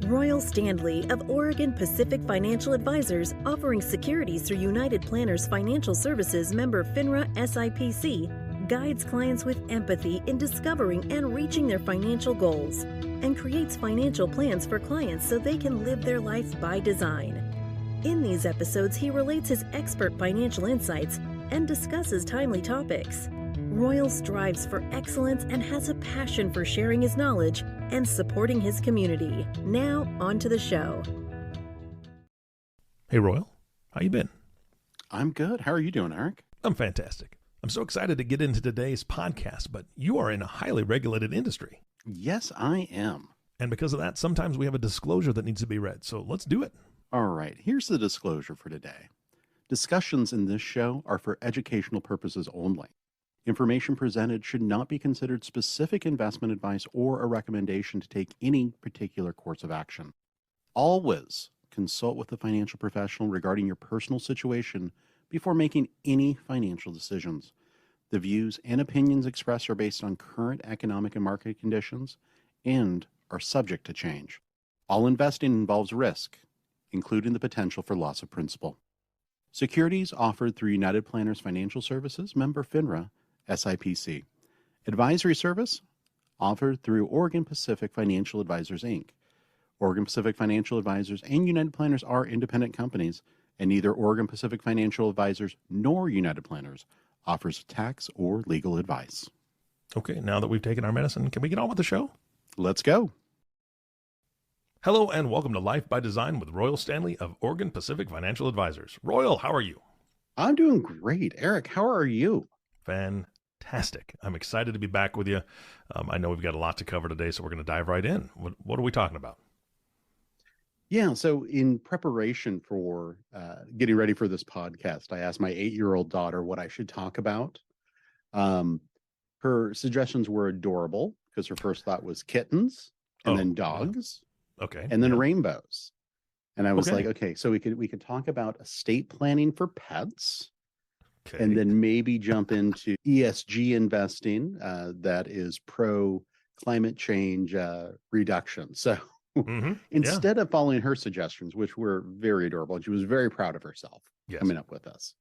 Royal Standley of Oregon Pacific Financial Advisors, offering securities through United Planners Financial Services member FINRA SIPC, guides clients with empathy in discovering and reaching their financial goals, and creates financial plans for clients so they can live their life by design. In these episodes, he relates his expert financial insights and discusses timely topics. Royal strives for excellence and has a passion for sharing his knowledge and supporting his community. Now, on to the show. Hey, Royal. How you been? I'm good. How are you doing, Eric? I'm fantastic. I'm so excited to get into today's podcast, but you are in a highly regulated industry. Yes, I am. And because of that, sometimes we have a disclosure that needs to be read. So let's do it. All right. Here's the disclosure for today. Discussions in this show are for educational purposes only. Information presented should not be considered specific investment advice or a recommendation to take any particular course of action. Always consult with a financial professional regarding your personal situation before making any financial decisions. The views and opinions expressed are based on current economic and market conditions and are subject to change. All investing involves risk, including the potential for loss of principal. Securities offered through United Planners Financial Services, member FINRA, SIPC. Advisory service offered through Oregon Pacific Financial Advisors, Inc. Oregon Pacific Financial Advisors and United Planners are independent companies, and neither Oregon Pacific Financial Advisors nor United Planners offers tax or legal advice. Okay, now that we've taken our medicine, can we get on with the show? Let's go. Hello, and welcome to Life by Design with Royal Standley of Oregon Pacific Financial Advisors. Royal, how are you? I'm doing great. Eric, how are you? Fantastic. I'm excited to be back with you. I know we've got a lot to cover today, so we're going to dive right in. What are we talking about? Yeah, so in preparation for getting ready for this podcast, I asked my 8-year-old daughter what I should talk about. Her suggestions were adorable because her first thought was kittens and then dogs. Okay. And then rainbows. And I was like, okay, so we could talk about estate planning for pets. Okay. And then maybe jump into ESG investing that is pro climate change reduction. So instead of following her suggestions, which were very adorable, and she was very proud of herself coming up with us,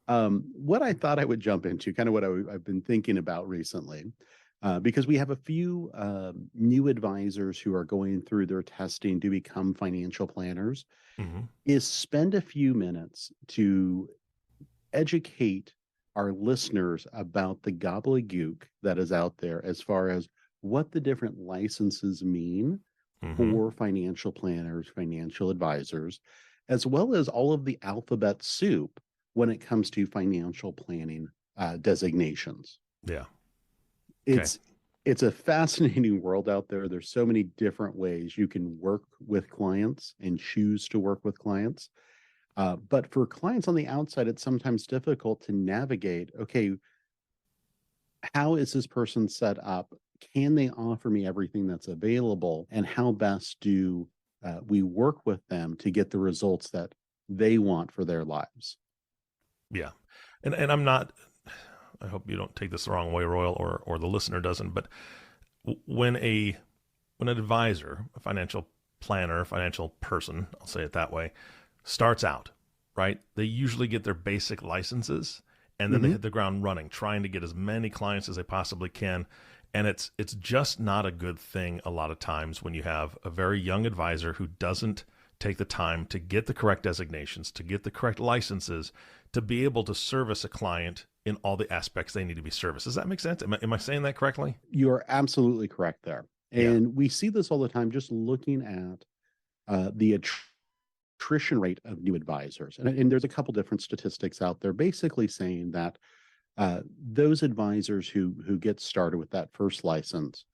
what I thought I would jump into, kind of what I've been thinking about recently, because we have a few new advisors who are going through their testing to become financial planners, is spend a few minutes to educate our listeners about the gobbledygook that is out there as far as what the different licenses mean for financial planners, financial advisors, as well as all of the alphabet soup when it comes to financial planning designations. Yeah. It's a fascinating world out there. There's so many different ways you can work with clients and choose to work with clients. But for clients on the outside, it's sometimes difficult to navigate, okay, how is this person set up? Can they offer me everything that's available? And how best do we work with them to get the results that they want for their lives? Yeah. And I'm not, I hope you don't take this the wrong way, Royal, or the listener doesn't, but when an advisor, a financial planner, financial person, I'll say it that way, starts out, right? They usually get their basic licenses and then they hit the ground running, trying to get as many clients as they possibly can. And it's just not a good thing a lot of times when you have a very young advisor who doesn't take the time to get the correct designations, to get the correct licenses, to be able to service a client in all the aspects they need to be serviced. Does that make sense? Am I saying that correctly? You are absolutely correct there. And we see this all the time, just looking at the attrition rate of new advisors. And there's a couple different statistics out there basically saying that those advisors who get started with that first license,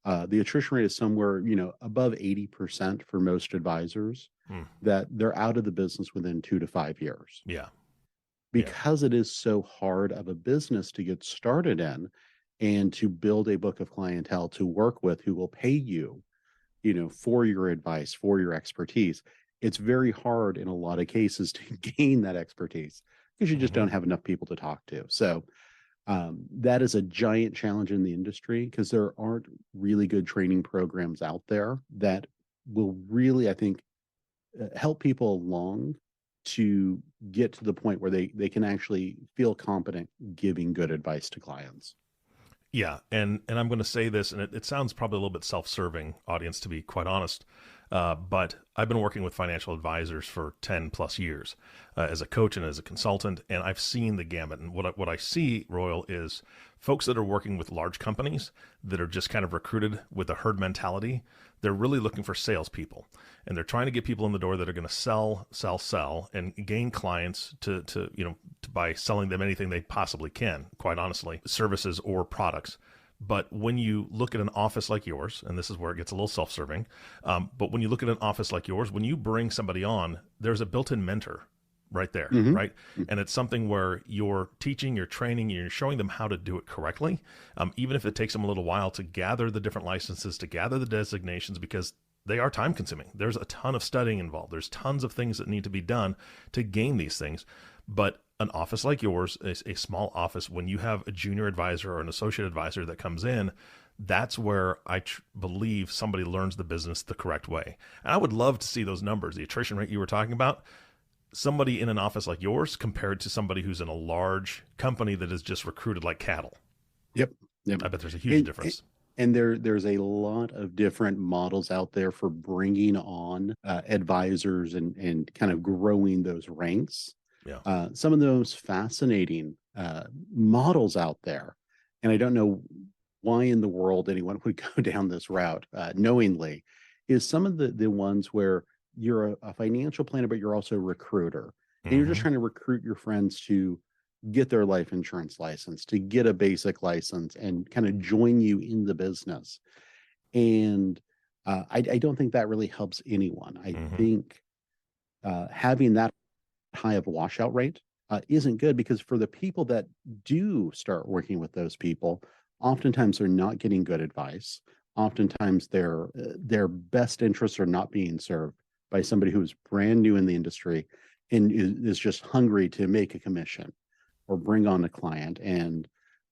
the attrition rate is somewhere, above 80% for most advisors, that they're out of the business within 2 to 5 years. Yeah. Because it is so hard of a business to get started in and to build a book of clientele to work with who will pay you, for your advice, for your expertise. It's very hard in a lot of cases to gain that expertise because you just don't have enough people to talk to. So that is a giant challenge in the industry because there aren't really good training programs out there that will really, I think, help people along to get to the point where they can actually feel competent giving good advice to clients. Yeah, and I'm going to say this, and it sounds probably a little bit self-serving, audience, to be quite honest. But I've been working with financial advisors for 10 plus years as a coach and as a consultant, and I've seen the gamut. And what I see, Royal, is folks that are working with large companies that are just kind of recruited with a herd mentality. They're really looking for salespeople, and they're trying to get people in the door that are going to sell, and gain clients by selling them anything they possibly can, quite honestly, services or products. But when you look at an office like yours, and this is where it gets a little self-serving, but when you look at an office like yours, when you bring somebody on, there's a built-in mentor right there, right? And it's something where you're teaching, you're training, you're showing them how to do it correctly, even if it takes them a little while to gather the different licenses, to gather the designations, because they are time consuming. There's a ton of studying involved. There's tons of things that need to be done to gain these things. But an office like yours, a small office, when you have a junior advisor or an associate advisor that comes in, that's where I believe somebody learns the business the correct way. And I would love to see those numbers, the attrition rate you were talking about, somebody in an office like yours compared to somebody who's in a large company that is just recruited like cattle. Yep. I bet there's a huge difference. And there's a lot of different models out there for bringing on advisors and kind of growing those ranks. Yeah. Some of the most fascinating models out there, and I don't know why in the world anyone would go down this route knowingly, is some of the ones where you're a financial planner, but you're also a recruiter. And you're just trying to recruit your friends to get their life insurance license, to get a basic license and kind of join you in the business. And I don't think that really helps anyone. I think having that high of a washout rate isn't good, because for the people that do start working with those people, oftentimes they're not getting good advice. Oftentimes their best interests are not being served by somebody who is brand new in the industry and is just hungry to make a commission or bring on a client. And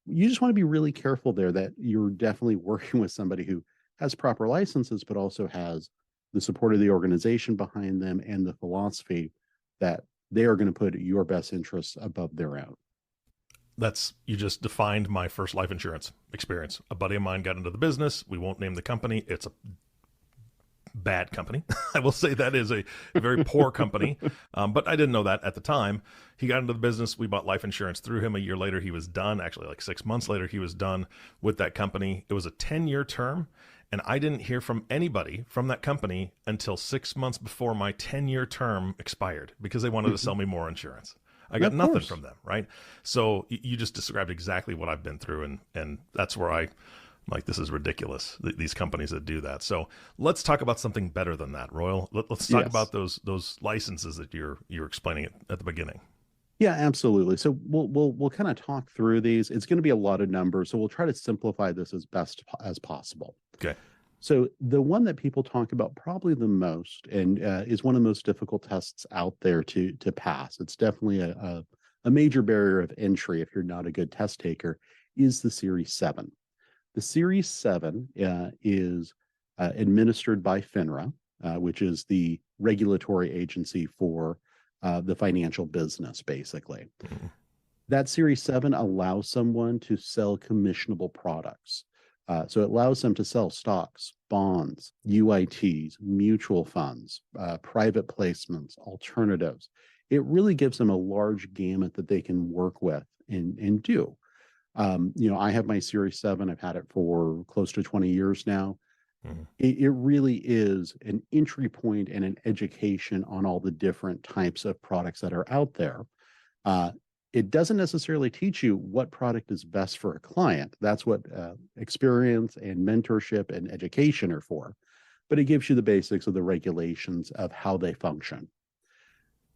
you just want to be really careful there that you're definitely working with somebody who has proper licenses, but also has the support of the organization behind them and the philosophy that they are going to put your best interests above their own. You just defined my first life insurance experience. A buddy of mine got into the business. We won't name the company. It's a bad company. I will say that is a very poor company. But I didn't know that at the time. He got into the business. We bought life insurance through him. A year later, he was done. Actually, like 6 months later, he was done with that company. It was a 10-year term. And I didn't hear from anybody from that company until 6 months before my 10-year term expired, because they wanted to sell me more insurance. I got nothing from them, right? So you just described exactly what I've been through. And that's where I'm like, this is ridiculous, these companies that do that. So let's talk about something better than that, Royal. Let's talk about those licenses that you're explaining at the beginning. Yeah, absolutely. So we'll kind of talk through these. It's going to be a lot of numbers, so we'll try to simplify this as best as possible. Okay. So the one that people talk about probably the most, and is one of the most difficult tests out there to pass, it's definitely a major barrier of entry if you're not a good test taker, is the Series 7. The Series 7 is administered by FINRA, which is the regulatory agency for the financial business, basically. That Series 7 allows someone to sell commissionable products. So it allows them to sell stocks, bonds, UITs, mutual funds, private placements, alternatives. It really gives them a large gamut that they can work with and do. I have my Series 7. I've had it for close to 20 years now. It really is an entry point and an education on all the different types of products that are out there. It doesn't necessarily teach you what product is best for a client. That's what experience and mentorship and education are for. But it gives you the basics of the regulations of how they function.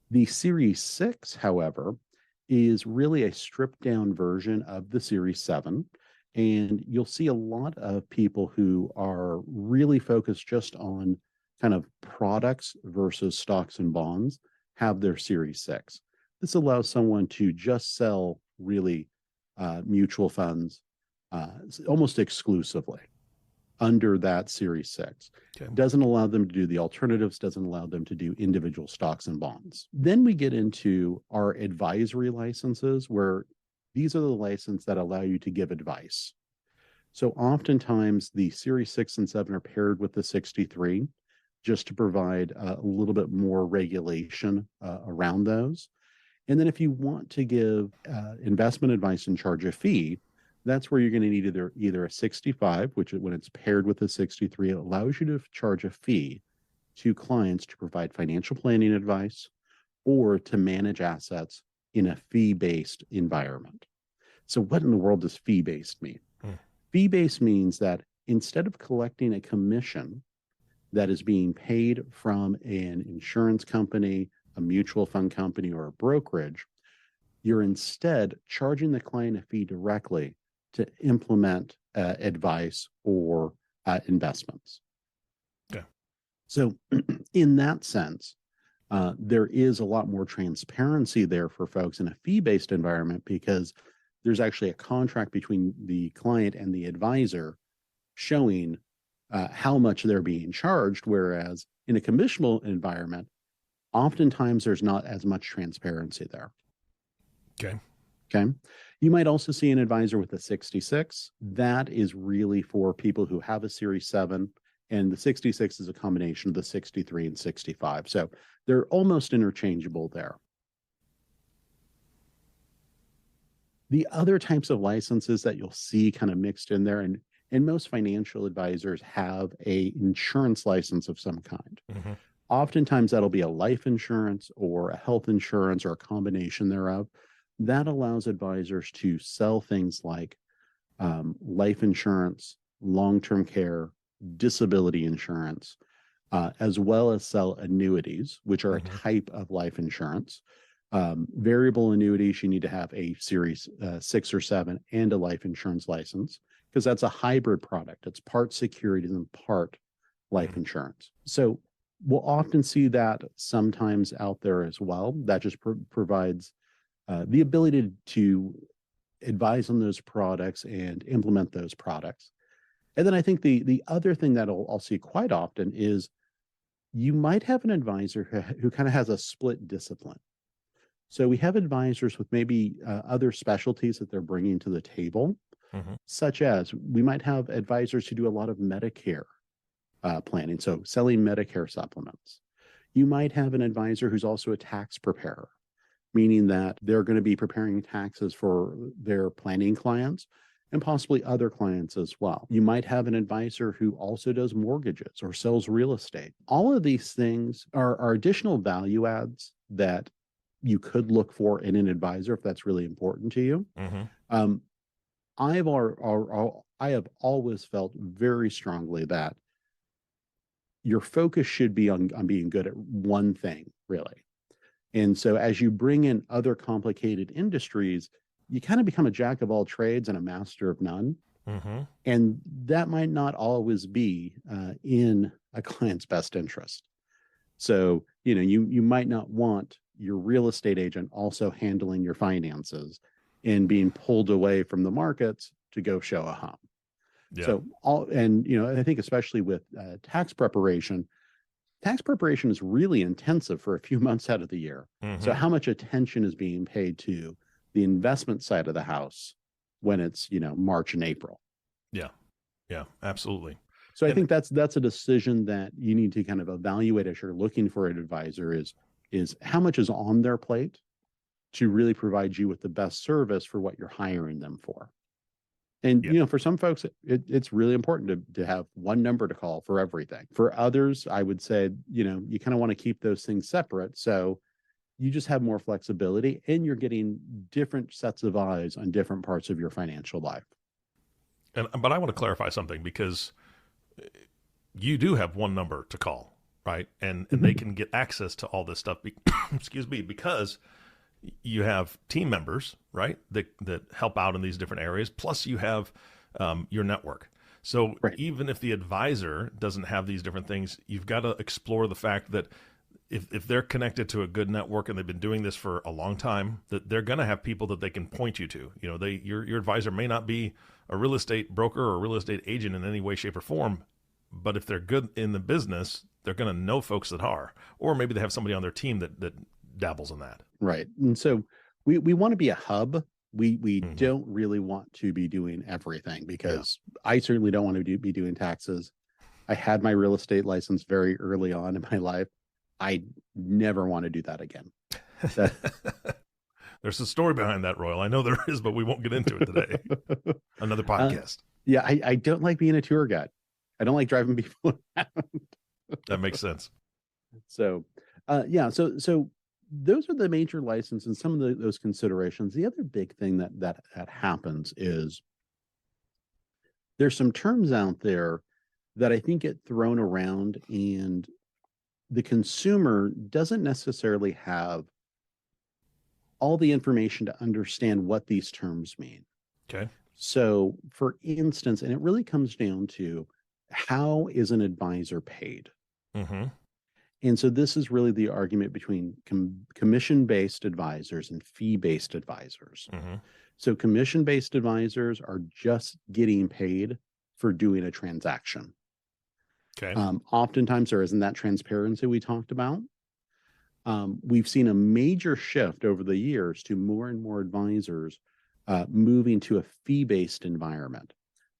The Series 6, however, is really a stripped down version of the Series 7. And you'll see a lot of people who are really focused just on kind of products versus stocks and bonds have their Series 6. This allows someone to just sell really mutual funds almost exclusively. under that Series 6. Okay. Doesn't allow them to do the alternatives, doesn't allow them to do individual stocks and bonds. Then we get into our advisory licenses, where these are the licenses that allow you to give advice. So oftentimes the Series 6 and 7 are paired with the 63 just to provide a little bit more regulation around those. And then if you want to give investment advice and charge a fee, that's where you're going to need either a 65, which when it's paired with a 63, it allows you to charge a fee to clients to provide financial planning advice or to manage assets in a fee-based environment. So what in the world does fee-based mean? Fee-based means that instead of collecting a commission that is being paid from an insurance company, a mutual fund company, or a brokerage, you're instead charging the client a fee directly to implement advice or investments. Yeah. So in that sense, there is a lot more transparency there for folks in a fee-based environment, because there's actually a contract between the client and the advisor showing how much they're being charged, whereas in a commissionable environment, oftentimes there's not as much transparency there. Okay. You might also see an advisor with a 66. That is really for people who have a Series 7, and the 66 is a combination of the 63 and 65. So they're almost interchangeable there. The other types of licenses that you'll see kind of mixed in there, and most financial advisors have a insurance license of some kind. Mm-hmm. Oftentimes that'll be a life insurance or a health insurance or a combination thereof. That allows advisors to sell things like life insurance, long-term care, disability insurance, as well as sell annuities, which are a type of life insurance. Variable annuities, you need to have a Series 6 or 7 and a life insurance license, because that's a hybrid product. It's part securities and part life insurance. So we'll often see that sometimes out there as well. That just provides the ability to advise on those products and implement those products. And then I think the other thing that I'll see quite often is you might have an advisor who kind of has a split discipline. So we have advisors with maybe other specialties that they're bringing to the table, such as we might have advisors who do a lot of Medicare planning, so selling Medicare supplements. You might have an advisor who's also a tax preparer, meaning that they're going to be preparing taxes for their planning clients and possibly other clients as well. You might have an advisor who also does mortgages or sells real estate. All of these things are additional value adds that you could look for in an advisor if that's really important to you. I have always felt very strongly that your focus should be on being good at one thing, really. And so as you bring in other complicated industries, you kind of become a jack of all trades and a master of none. And that might not always be in a client's best interest. So, you might not want your real estate agent also handling your finances and being pulled away from the markets to go show a home. Yeah. So I think especially with tax preparation is really intensive for a few months out of the year. So how much attention is being paid to the investment side of the house when it's, March and April? Yeah, absolutely. So I think that's a decision that you need to kind of evaluate as you're looking for an advisor is how much is on their plate to really provide you with the best service for what you're hiring them for. And, for some folks, it's really important to have one number to call for everything. For others, I would say, you kind of want to keep those things separate. So you just have more flexibility and you're getting different sets of eyes on different parts of your financial life. But I want to clarify something, because you do have one number to call, right? And they can get access to all this stuff, because you have team members, right, that help out in these different areas. Plus you have your network. So even if the advisor doesn't have these different things, you've got to explore the fact that if they're connected to a good network and they've been doing this for a long time, that they're going to have people that they can point you to. You know, your advisor may not be a real estate broker or a real estate agent in any way, shape, or form, but if they're good in the business, they're going to know folks that are, or maybe they have somebody on their team that dabbles in that. Right. And so we want to be a hub. We don't really want to be doing everything, because I certainly don't want to be doing taxes. I had my real estate license very early on in my life. I never want to do that again. There's a story behind that, Royal. I know there is, but we won't get into it today. Another podcast. Yeah, I don't like being a tour guide. I don't like driving people around. That makes sense. So, so those are the major license and some of those considerations. The other big thing that happens is there's some terms out there that I think get thrown around, and the consumer doesn't necessarily have all the information to understand what these terms mean. Okay. So, for instance, and it really comes down to, how is an advisor paid? And so this is really the argument between commission-based advisors and fee-based advisors. So commission-based advisors are just getting paid for doing a transaction. Okay. Oftentimes there isn't that transparency we talked about. We've seen a major shift over the years to more and more advisors moving to a fee-based environment.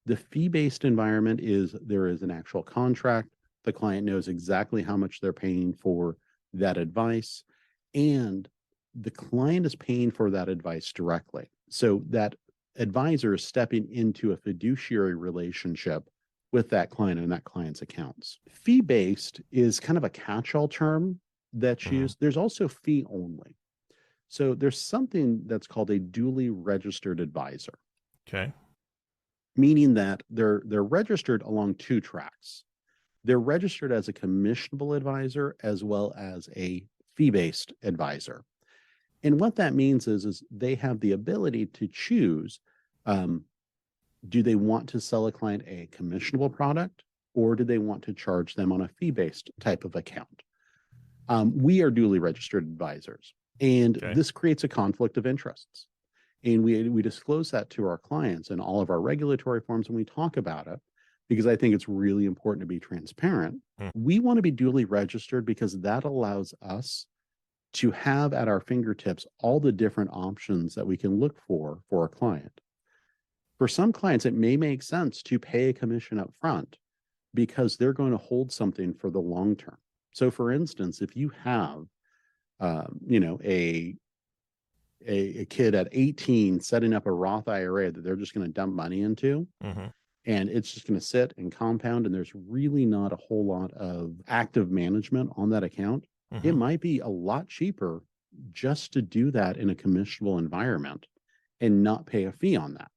The fee-based environment is, there is an actual contract. The client knows exactly how much they're paying for that advice, and the client is paying for that advice directly. So that advisor is stepping into a fiduciary relationship with that client and that client's accounts. Fee-based is kind of a catch-all term that's used. There's also fee only. So there's something that's called a duly registered advisor. Okay. Meaning that they're registered along two tracks. They're registered as a commissionable advisor as well as a fee-based advisor. And what that means is they have the ability to choose, do they want to sell a client a commissionable product, or do they want to charge them on a fee-based type of account? We are duly registered advisors, and this creates a conflict of interests. And we disclose that to our clients in all of our regulatory forms, and we talk about it because I think it's really important to be transparent. We want to be duly registered because that allows us to have at our fingertips all the different options that we can look for a client. For some clients, it may make sense to pay a commission up front because they're going to hold something for the long term. So for instance, if you have, a kid at 18 setting up a Roth IRA that they're just going to dump money into, and it's just going to sit and compound, and there's really not a whole lot of active management on that account, it might be a lot cheaper just to do that in a commissionable environment and not pay a fee on that.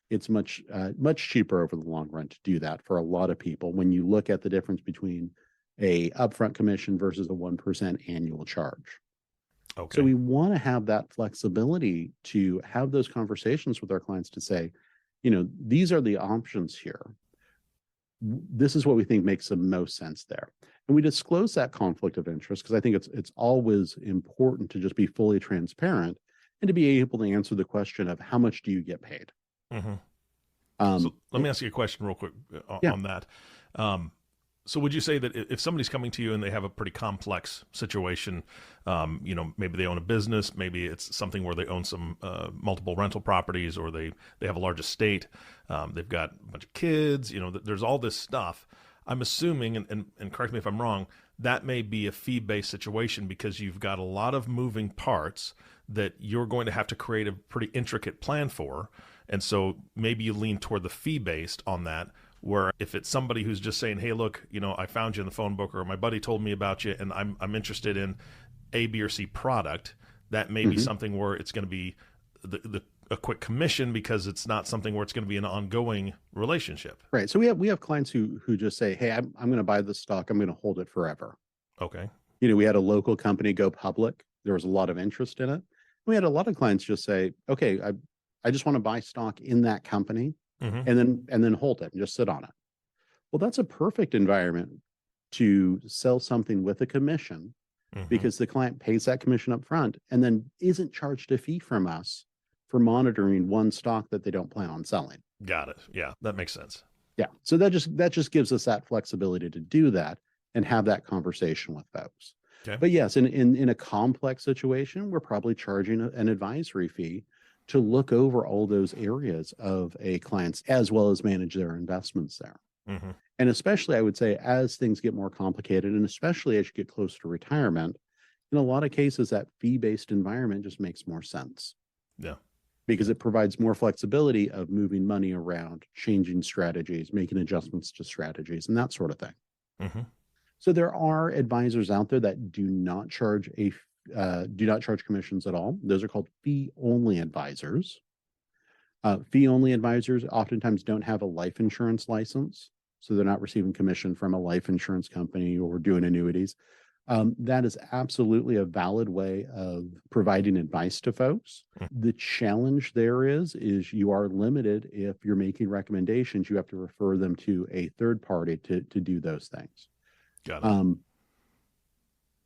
It's much cheaper over the long run to do that for a lot of people when you look at the difference between a upfront commission versus a 1% annual charge. Okay. So we want to have that flexibility to have those conversations with our clients to say, these are the options here. This is what we think makes the most sense there. And we disclose that conflict of interest because I think it's always important to just be fully transparent and to be able to answer the question of how much do you get paid? So let me ask you a question real quick on that. So would you say that if somebody's coming to you and they have a pretty complex situation, maybe they own a business, maybe it's something where they own some multiple rental properties, or they have a large estate, they've got a bunch of kids, there's all this stuff. I'm assuming, and correct me if I'm wrong, that may be a fee-based situation because you've got a lot of moving parts that you're going to have to create a pretty intricate plan for. And so maybe you lean toward the fee-based on that, where if it's somebody who's just saying, hey, look, I found you in the phone book, or my buddy told me about you, and I'm interested in A, B, or C product, that may be something where it's going to be a quick commission because it's not something where it's going to be an ongoing relationship. Right. So we have clients who just say, hey, I'm going to buy this stock. I'm going to hold it forever. Okay. We had a local company go public. There was a lot of interest in it. We had a lot of clients just say, okay, I just want to buy stock in that company. And then hold it and just sit on it. Well, that's a perfect environment to sell something with a commission because the client pays that commission up front and then isn't charged a fee from us for monitoring one stock that they don't plan on selling. Got it. Yeah, that makes sense. Yeah. So that just gives us that flexibility to do that and have that conversation with folks. Okay. But yes, in a complex situation, we're probably charging an advisory fee to look over all those areas of a client's, as well as manage their investments there. And especially, I would say, as things get more complicated, and especially as you get close to retirement, in a lot of cases, that fee-based environment just makes more sense. Yeah. Because it provides more flexibility of moving money around, changing strategies, making adjustments to strategies, and that sort of thing. So there are advisors out there that do not charge commissions at all. Those are called fee-only advisors. Fee-only advisors oftentimes don't have a life insurance license, so they're not receiving commission from a life insurance company or doing annuities. That is absolutely a valid way of providing advice to folks. The challenge there is you are limited. If you're making recommendations, you have to refer them to a third party to do those things. Got it.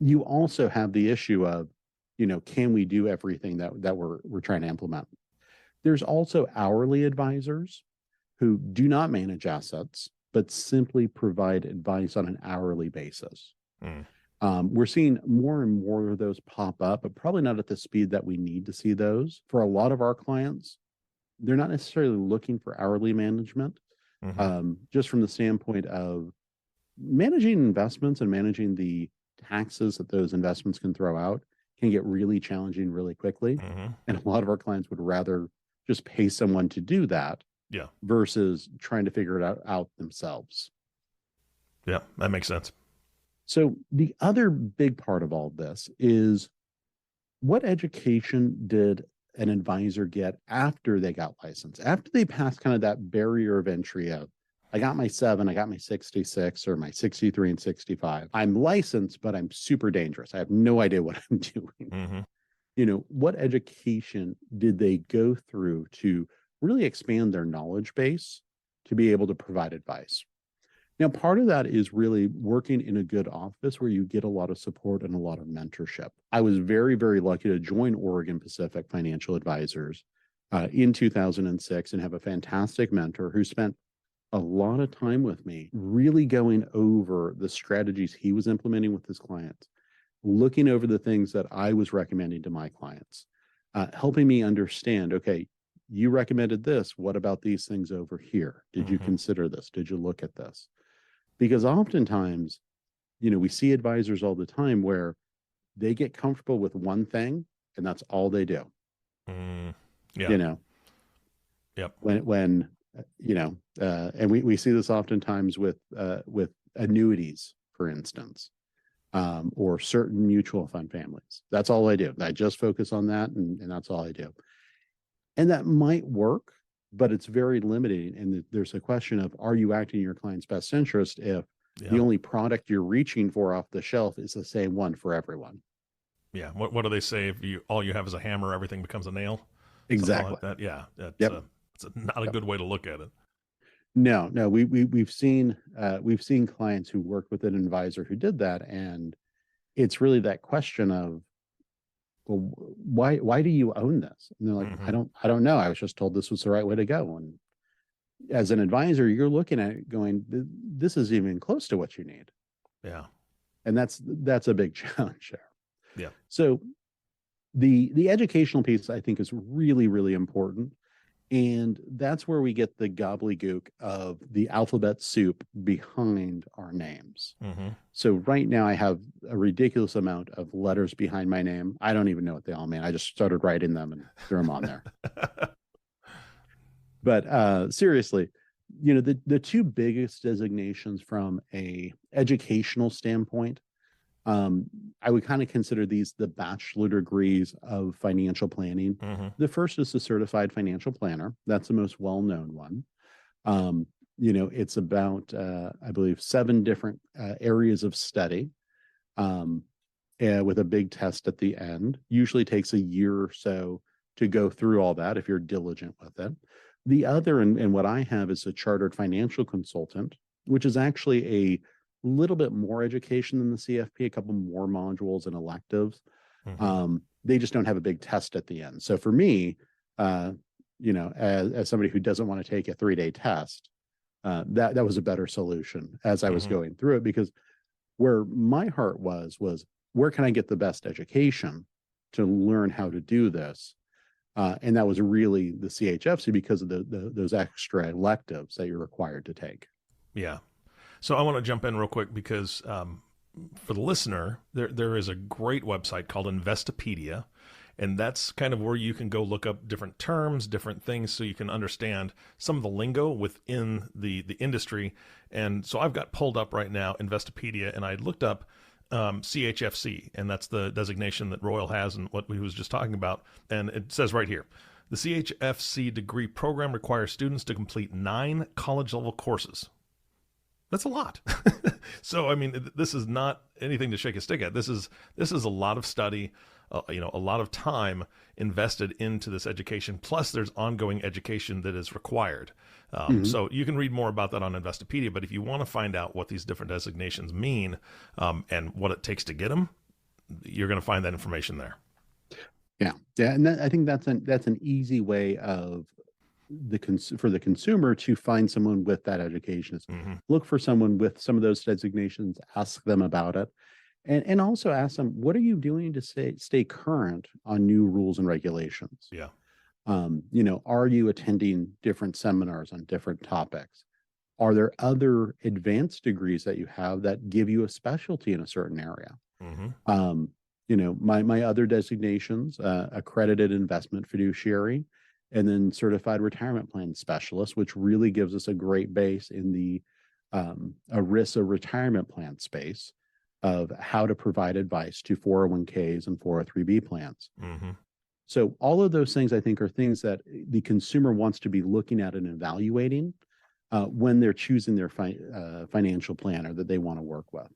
You also have the issue of, can we do everything that we're trying to implement? There's also hourly advisors who do not manage assets, but simply provide advice on an hourly basis. We're seeing more and more of those pop up, but probably not at the speed that we need to see those. For a lot of our clients, they're not necessarily looking for hourly management, just from the standpoint of managing investments and managing the taxes that those investments can throw out can get really challenging really quickly. And a lot of our clients would rather just pay someone to do that versus trying to figure it out themselves. Yeah, that makes sense. So the other big part of all this is, what education did an advisor get after they got licensed, after they passed kind of that barrier of entry of, I got my 7, I got my 66 or my 63 and 65. I'm licensed, but I'm super dangerous. I have no idea what I'm doing. What education did they go through to really expand their knowledge base to be able to provide advice? Now, part of that is really working in a good office where you get a lot of support and a lot of mentorship. I was very, very lucky to join Oregon Pacific Financial Advisors in 2006 and have a fantastic mentor who spent a lot of time with me, really going over the strategies he was implementing with his clients, looking over the things that I was recommending to my clients, helping me understand, okay, you recommended this. What about these things over here? Did you consider this? Did you look at this? Because oftentimes, we see advisors all the time where they get comfortable with one thing and that's all they do. Yep. When and we see this oftentimes with annuities, for instance, or certain mutual fund families. That's all I do. I just focus on that, and that's all I do. And that might work, but it's very limiting. And there's a question of, are you acting in your client's best interest if the only product you're reaching for off the shelf is the same one for everyone? Yeah. What do they say? If all you have is a hammer, everything becomes a nail. Exactly. Like that. Yeah. It's not a good way to look at it. No, we've seen clients who worked with an advisor who did that, and it's really that question of, well, why do you own this? And they're like, I don't know. I was just told this was the right way to go. And as an advisor, you're looking at it going, this is even close to what you need. Yeah. And that's a big challenge there. Yeah. So the educational piece, I think, is really, really important. And that's where we get the gobbledygook of the alphabet soup behind our names. So right now I have a ridiculous amount of letters behind my name. I don't even know what they all mean. I just started writing them and threw them on there. But seriously, the two biggest designations from a educational standpoint, I would kind of consider these the bachelor degrees of financial planning. The first is the certified financial planner. That's the most well-known one. It's about, I believe, 7 different areas of study with a big test at the end. Usually takes a year or so to go through all that if you're diligent with it. The other, and what I have, is a chartered financial consultant, which is actually little bit more education than the CFP, a couple more modules and electives. They just don't have a big test at the end. So for me, as somebody who doesn't want to take a 3-day test, that was a better solution as I was going through it, because where my heart was where can I get the best education to learn how to do this? And that was really the CHFC, because of those extra electives that you're required to take. Yeah. So I want to jump in real quick because for the listener, there is a great website called Investopedia, and that's kind of where you can go look up different terms, different things, so you can understand some of the lingo within the industry. And so I've got pulled up right now Investopedia, and I looked up CHFC, and that's the designation that Royal has and what we was just talking about. And it says right here, the CHFC degree program requires students to complete 9 college-level courses. That's a lot. So, I mean, this is not anything to shake a stick at. This is a lot of study, a lot of time invested into this education. Plus, there's ongoing education that is required. So you can read more about that on Investopedia. But if you want to find out what these different designations mean and what it takes to get them, you're going to find that information there. Yeah, and I think that's an easy way of for the consumer to find someone with that education. Is look for someone with some of those designations, ask them about it, and also ask them, what are you doing to stay current on new rules and regulations? Yeah. Are you attending different seminars on different topics? Are there other advanced degrees that you have that give you a specialty in a certain area? My other designations, accredited investment fiduciary, and then certified retirement plan specialist, which really gives us a great base in the ERISA retirement plan space of how to provide advice to 401ks and 403b plans. So all of those things, I think, are things that the consumer wants to be looking at and evaluating when they're choosing their financial planner that they want to work with.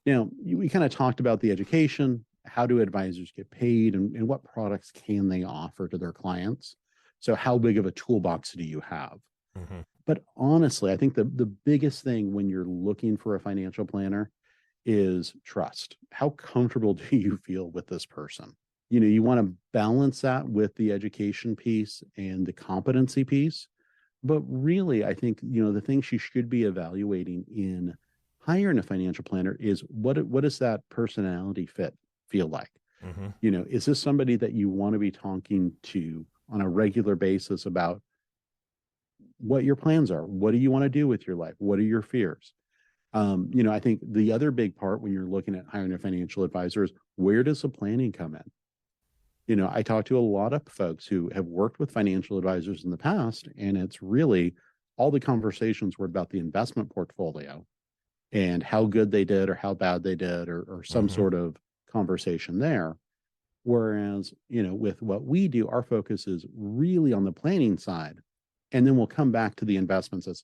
Now, we kind of talked about the education. How do advisors get paid, and what products can they offer to their clients? So how big of a toolbox do you have? But honestly, I think the biggest thing when you're looking for a financial planner is trust. How comfortable do you feel with this person? You want to balance that with the education piece and the competency piece. But really, I think, the things you should be evaluating in hiring a financial planner is what does that personality fit feel like? Is this somebody that you want to be talking to on a regular basis about what your plans are? What do you want to do with your life? What are your fears? I think the other big part when you're looking at hiring a financial advisor is, where does the planning come in? I talk to a lot of folks who have worked with financial advisors in the past, and it's really all the conversations were about the investment portfolio and how good they did or how bad they did, or some sort of conversation there. Whereas, with what we do, our focus is really on the planning side, and then we'll come back to the investments as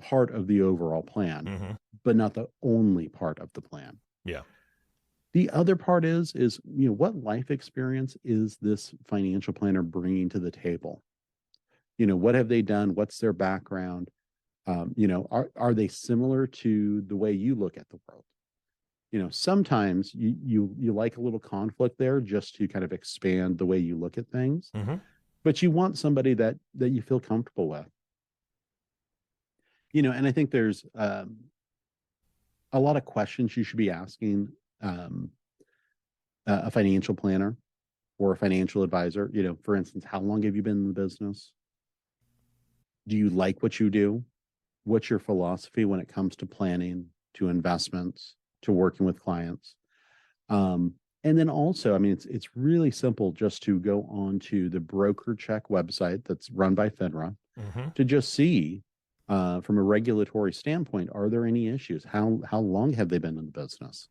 part of the overall plan, but not the only part of the plan. Yeah. The other part is what life experience is this financial planner bringing to the table? What have they done? What's their background? Are they similar to the way you look at the world? Sometimes you like a little conflict there just to kind of expand the way you look at things, but you want somebody that you feel comfortable with. And I think there's a lot of questions you should be asking a financial planner or a financial advisor. For instance, how long have you been in the business? Do you like what you do? What's your philosophy when it comes to planning, to investments, to working with clients? And then also, it's really simple just to go on to the broker check website that's run by FINRA to just see from a regulatory standpoint, are there any issues? How long have they been in the business?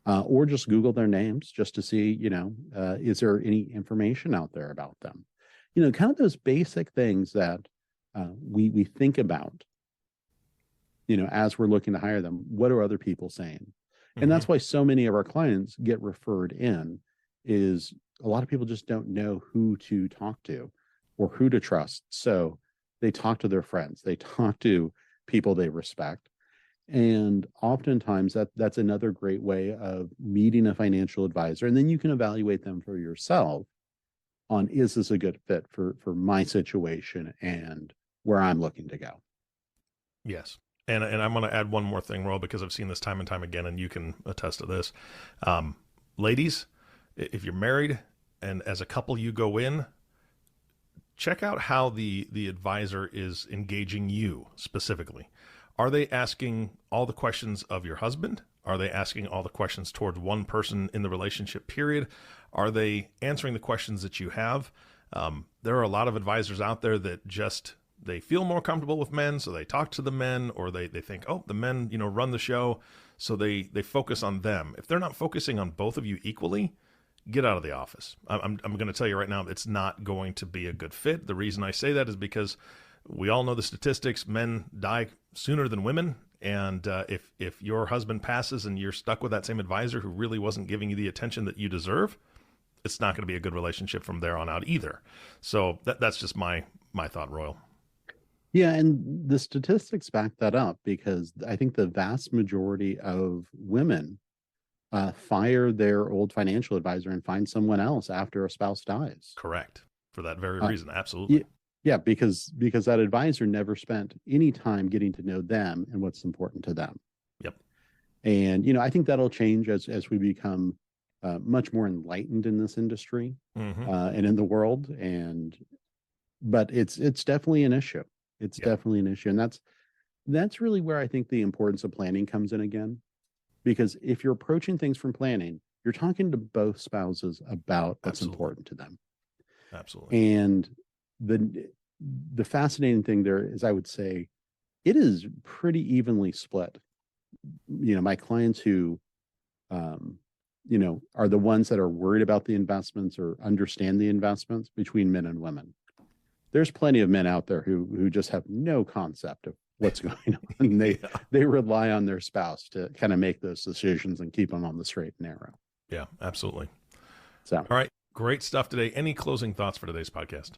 Or just Google their names just to see, is there any information out there about them? Kind of those basic things that we think about, as we're looking to hire them. What are other people saying? And that's why so many of our clients get referred in, is a lot of people just don't know who to talk to or who to trust. So they talk to their friends, they talk to people they respect. And oftentimes that's another great way of meeting a financial advisor. And then you can evaluate them for yourself on, is this a good fit for my situation and where I'm looking to go? Yes. And I'm going to add one more thing, Royal, because I've seen this time and time again, and you can attest to this. Ladies, if you're married and as a couple you go in, check out how the advisor is engaging you specifically. Are they asking all the questions of your husband? Are they asking all the questions towards one person in the relationship period? Are they answering the questions that you have? There are a lot of advisors out there that just, they feel more comfortable with men, so they talk to the men, or they think, oh, the men, run the show, so they focus on them. If they're not focusing on both of you equally, get out of the office. I'm going to tell you right now, it's not going to be a good fit. The reason I say that is because we all know the statistics. Men die sooner than women. And if your husband passes and you're stuck with that same advisor who really wasn't giving you the attention that you deserve, it's not going to be a good relationship from there on out either. So that's just my thought, Royal. Yeah, and the statistics back that up, because I think the vast majority of women fire their old financial advisor and find someone else after a spouse dies. Correct. For that very reason. Absolutely. Yeah, because that advisor never spent any time getting to know them and what's important to them. Yep. And, I think that'll change as we become much more enlightened in this industry and in the world. But it's definitely an issue. It's definitely an issue. And that's really where I think the importance of planning comes in again. Because if you're approaching things from planning, you're talking to both spouses about what's important to them. Absolutely. And the fascinating thing there is, I would say, it is pretty evenly split. My clients who, are the ones that are worried about the investments or understand the investments, between men and women. There's plenty of men out there who just have no concept of what's going on. They rely on their spouse to kind of make those decisions and keep them on the straight and narrow. Yeah, absolutely. So, all right, great stuff today. Any closing thoughts for today's podcast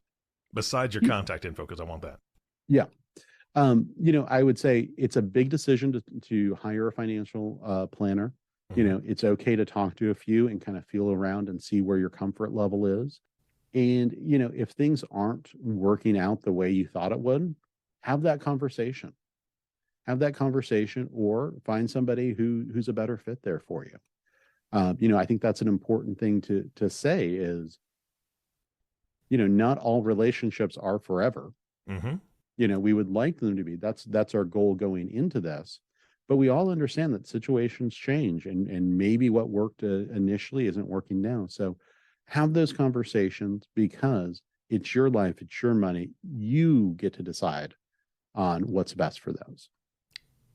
besides your contact info? Because I want that. Yeah. I would say it's a big decision to hire a financial planner. It's okay to talk to a few and kind of feel around and see where your comfort level is. And, if things aren't working out the way you thought it would, have that conversation. Or find somebody who's a better fit there for you. I think that's an important thing to say is, not all relationships are forever. We would like them to be. That's our goal going into this. But we all understand that situations change and maybe what worked initially isn't working now. So have those conversations, because it's your life, it's your money. You get to decide on what's best for those.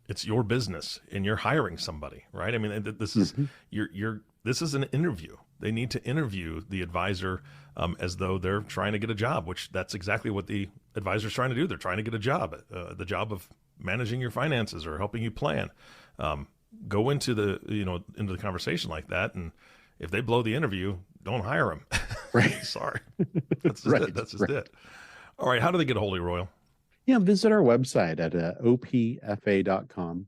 It's your business and you're hiring somebody, right? I mean, this is this is an interview. They need to interview the advisor as though they're trying to get a job, which that's exactly what the advisor's trying to do. They're trying to get a job, the job of managing your finances or helping you plan. Go into the conversation like that, and if they blow the interview, don't hire them. Right. Sorry. That's just it. That's just it. All right. How do they get a hold of you, Royal? Yeah, visit our website at opfa.com.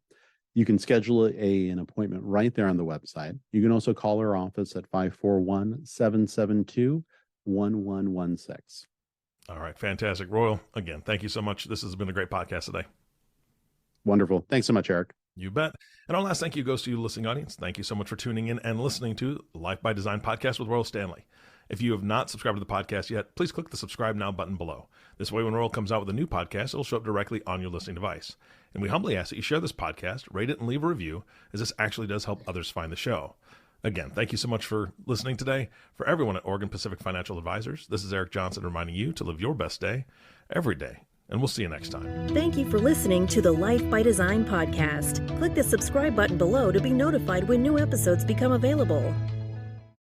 You can schedule an appointment right there on the website. You can also call our office at 541-772-1116. All right. Fantastic. Royal, again, thank you so much. This has been a great podcast today. Wonderful. Thanks so much, Eric. You bet. And our last thank you goes to you, listening audience. Thank you so much for tuning in and listening to Life by Design podcast with Royal Standley. If you have not subscribed to the podcast yet, please click the subscribe now button below. This way, when Royal comes out with a new podcast, it'll show up directly on your listening device. And we humbly ask that you share this podcast, rate it, and leave a review, as this actually does help others find the show. Again, thank you so much for listening today. For everyone at Oregon Pacific Financial Advisors, this is Eric Johnson reminding you to live your best day every day. And we'll see you next time. Thank you for listening to the Life by Design podcast. Click the subscribe button below to be notified when new episodes become available.